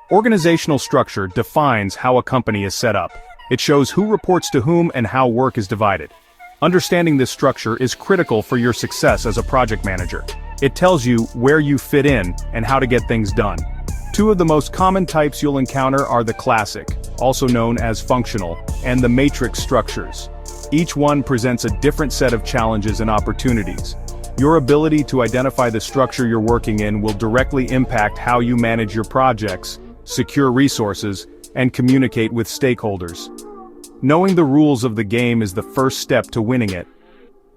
Organizational structure defines how a company is set up. It shows who reports to whom and how work is divided. Understanding this structure is critical for your success as a project manager. It tells you where you fit in and how to get things done. Two of the most common types you'll encounter are the classic, also known as functional, and the matrix structures. Each one presents a different set of challenges and opportunities. Your ability to identify the structure you're working in will directly impact how you manage your projects, secure resources, and communicate with stakeholders. Knowing the rules of the game is the first step to winning it.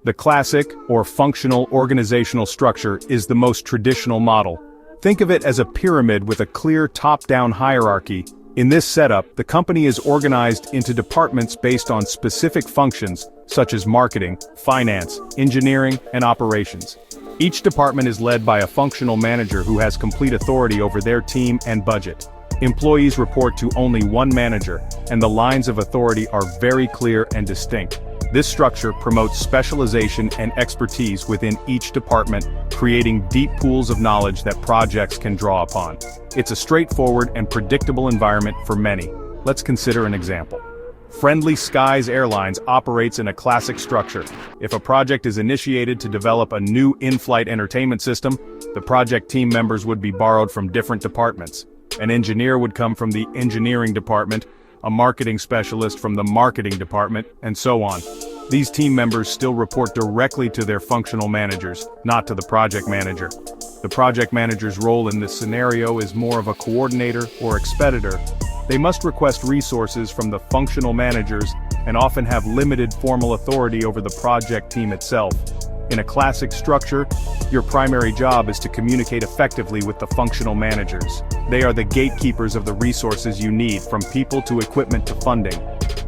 The classic, or functional organizational structure is the most traditional model. Think of it as a pyramid with a clear top-down hierarchy. In this setup, the company is organized into departments based on specific functions, such as marketing, finance, engineering, and operations. Each department is led by a functional manager who has complete authority over their team and budget. Employees report to only one manager, and the lines of authority are very clear and distinct. This structure promotes specialization and expertise within each department, creating deep pools of knowledge that projects can draw upon. It's a straightforward and predictable environment for many. Let's consider an example. Friendly Skies Airlines operates in a classic structure. If a project is initiated to develop a new in-flight entertainment system, the project team members would be borrowed from different departments. An engineer would come from the engineering department, a marketing specialist from the marketing department, and so on. These team members still report directly to their functional managers, not to the project manager. The project manager's role in this scenario is more of a coordinator or expeditor. They must request resources from the functional managers and often have limited formal authority over the project team itself. In a classic structure, your primary job is to communicate effectively with the functional managers. They are the gatekeepers of the resources you need, from people to equipment to funding.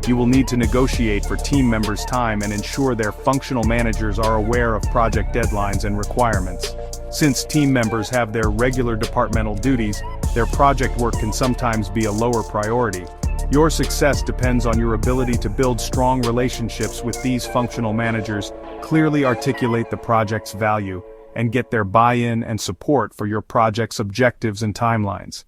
You will need to negotiate for team members' time and ensure their functional managers are aware of project deadlines and requirements. Since team members have their regular departmental duties, their project work can sometimes be a lower priority. Your success depends on your ability to build strong relationships with these functional managers, clearly articulate the project's value, and get their buy-in and support for your project's objectives and timelines.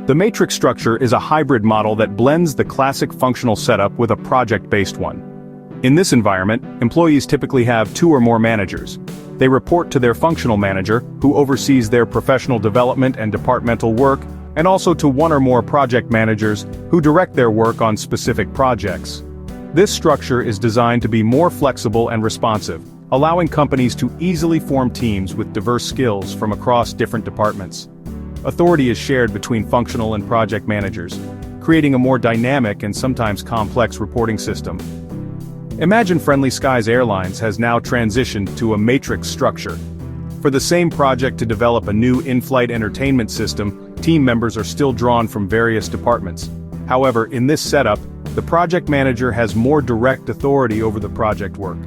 The matrix structure is a hybrid model that blends the classic functional setup with a project-based one. In this environment, employees typically have two or more managers. They report to their functional manager, who oversees their professional development and departmental work, and also to one or more project managers, who direct their work on specific projects. This structure is designed to be more flexible and responsive, allowing companies to easily form teams with diverse skills from across different departments. Authority is shared between functional and project managers, creating a more dynamic and sometimes complex reporting system. Imagine Friendly Skies Airlines has now transitioned to a matrix structure. For the same project to develop a new in-flight entertainment system, team members are still drawn from various departments. However, in this setup, the project manager has more direct authority over the project work.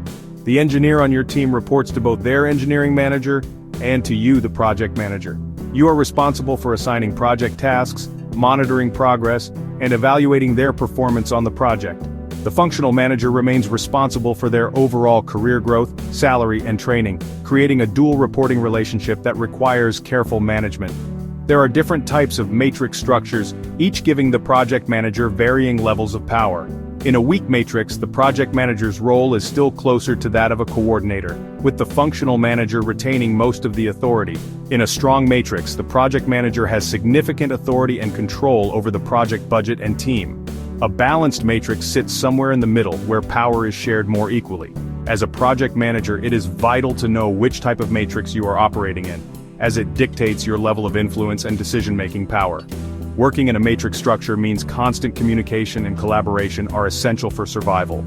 The engineer on your team reports to both their engineering manager and to you, the project manager. You are responsible for assigning project tasks, monitoring progress, and evaluating their performance on the project. The functional manager remains responsible for their overall career growth, salary, and training, creating a dual reporting relationship that requires careful management. There are different types of matrix structures, each giving the project manager varying levels of power. In a weak matrix, the project manager's role is still closer to that of a coordinator, with the functional manager retaining most of the authority. In a strong matrix, the project manager has significant authority and control over the project budget and team. A balanced matrix sits somewhere in the middle, where power is shared more equally. As a project manager, it is vital to know which type of matrix you are operating in, as it dictates your level of influence and decision-making power. Working in a matrix structure means constant communication and collaboration are essential for survival.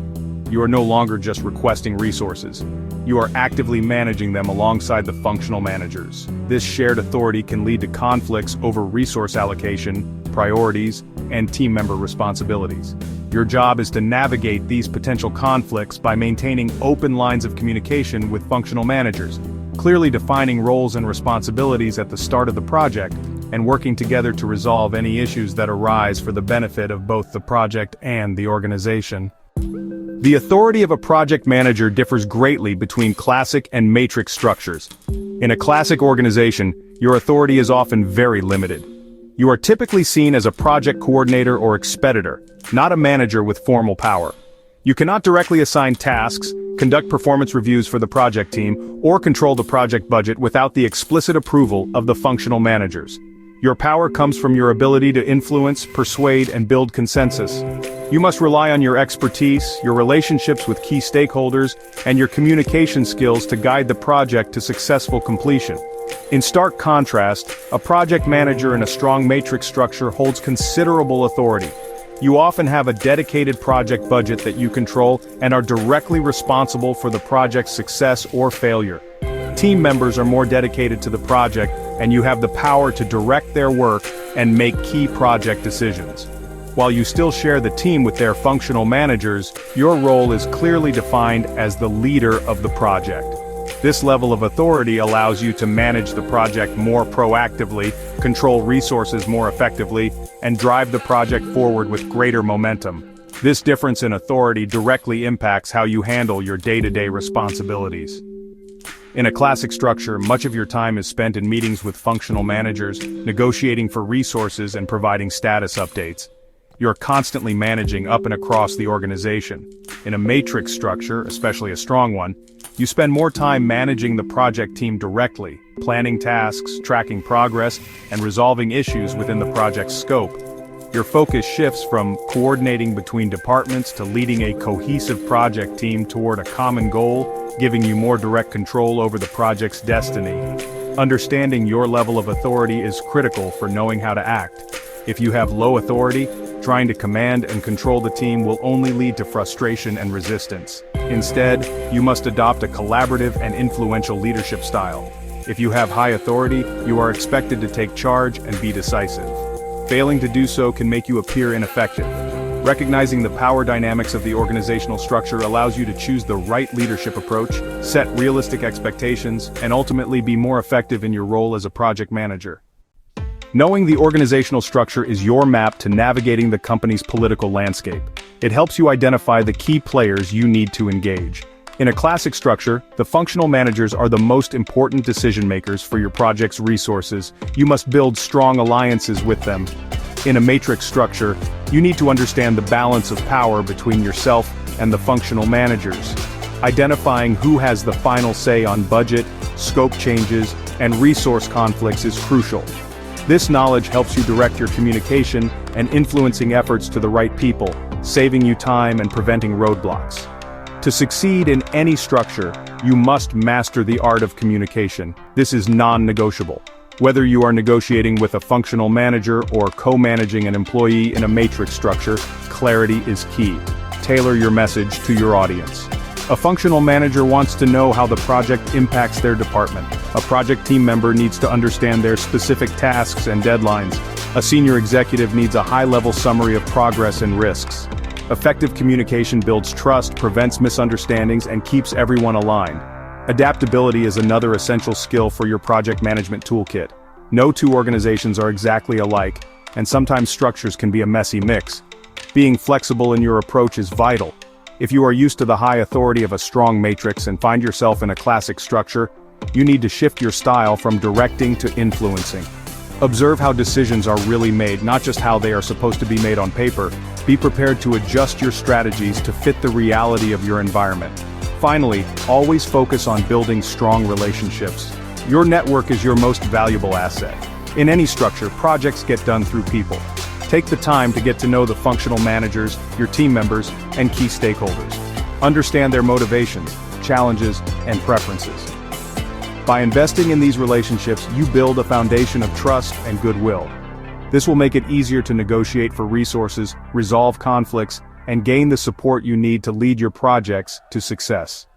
You are no longer just requesting resources. You are actively managing them alongside the functional managers. This shared authority can lead to conflicts over resource allocation, priorities, and team member responsibilities. Your job is to navigate these potential conflicts by maintaining open lines of communication with functional managers, clearly defining roles and responsibilities at the start of the project, and working together to resolve any issues that arise for the benefit of both the project and the organization. The authority of a project manager differs greatly between classic and matrix structures. In a classic organization, your authority is often very limited. You are typically seen as a project coordinator or expeditor, not a manager with formal power. You cannot directly assign tasks, conduct performance reviews for the project team, or control the project budget without the explicit approval of the functional managers. Your power comes from your ability to influence, persuade, and build consensus. You must rely on your expertise, your relationships with key stakeholders, and your communication skills to guide the project to successful completion. In stark contrast, a project manager in a strong matrix structure holds considerable authority. You often have a dedicated project budget that you control and are directly responsible for the project's success or failure. Team members are more dedicated to the project, and you have the power to direct their work and make key project decisions. While you still share the team with their functional managers, your role is clearly defined as the leader of the project. This level of authority allows you to manage the project more proactively, control resources more effectively, and drive the project forward with greater momentum. This difference in authority directly impacts how you handle your day-to-day responsibilities. In a classic structure, much of your time is spent in meetings with functional managers, negotiating for resources and providing status updates. You're constantly managing up and across the organization. In a matrix structure, especially a strong one, you spend more time managing the project team directly, planning tasks, tracking progress, and resolving issues within the project's scope. Your focus shifts from coordinating between departments to leading a cohesive project team toward a common goal, giving you more direct control over the project's destiny. Understanding your level of authority is critical for knowing how to act. If you have low authority, trying to command and control the team will only lead to frustration and resistance. Instead, you must adopt a collaborative and influential leadership style. If you have high authority, you are expected to take charge and be decisive. Failing to do so can make you appear ineffective. Recognizing the power dynamics of the organizational structure allows you to choose the right leadership approach, set realistic expectations, and ultimately be more effective in your role as a project manager. Knowing the organizational structure is your map to navigating the company's political landscape. It helps you identify the key players you need to engage. In a classic structure, the functional managers are the most important decision makers for your project's resources. You must build strong alliances with them. In a matrix structure, you need to understand the balance of power between yourself and the functional managers. Identifying who has the final say on budget, scope changes, and resource conflicts is crucial. This knowledge helps you direct your communication and influencing efforts to the right people, saving you time and preventing roadblocks. To succeed in any structure, you must master the art of communication. This is non-negotiable. Whether you are negotiating with a functional manager or co-managing an employee in a matrix structure, clarity is key. Tailor your message to your audience. A functional manager wants to know how the project impacts their department. A project team member needs to understand their specific tasks and deadlines. A senior executive needs a high-level summary of progress and risks. Effective communication builds trust, prevents misunderstandings, and keeps everyone aligned. Adaptability is another essential skill for your project management toolkit. No two organizations are exactly alike, and sometimes structures can be a messy mix. Being flexible in your approach is vital. If you are used to the high authority of a strong matrix and find yourself in a classic structure, you need to shift your style from directing to influencing. Observe how decisions are really made, not just how they are supposed to be made on paper. Be prepared to adjust your strategies to fit the reality of your environment. Finally, always focus on building strong relationships. Your network is your most valuable asset. In any structure, projects get done through people. Take the time to get to know the functional managers, your team members, and key stakeholders. Understand their motivations, challenges, and preferences. By investing in these relationships, you build a foundation of trust and goodwill. This will make it easier to negotiate for resources, resolve conflicts, and gain the support you need to lead your projects to success.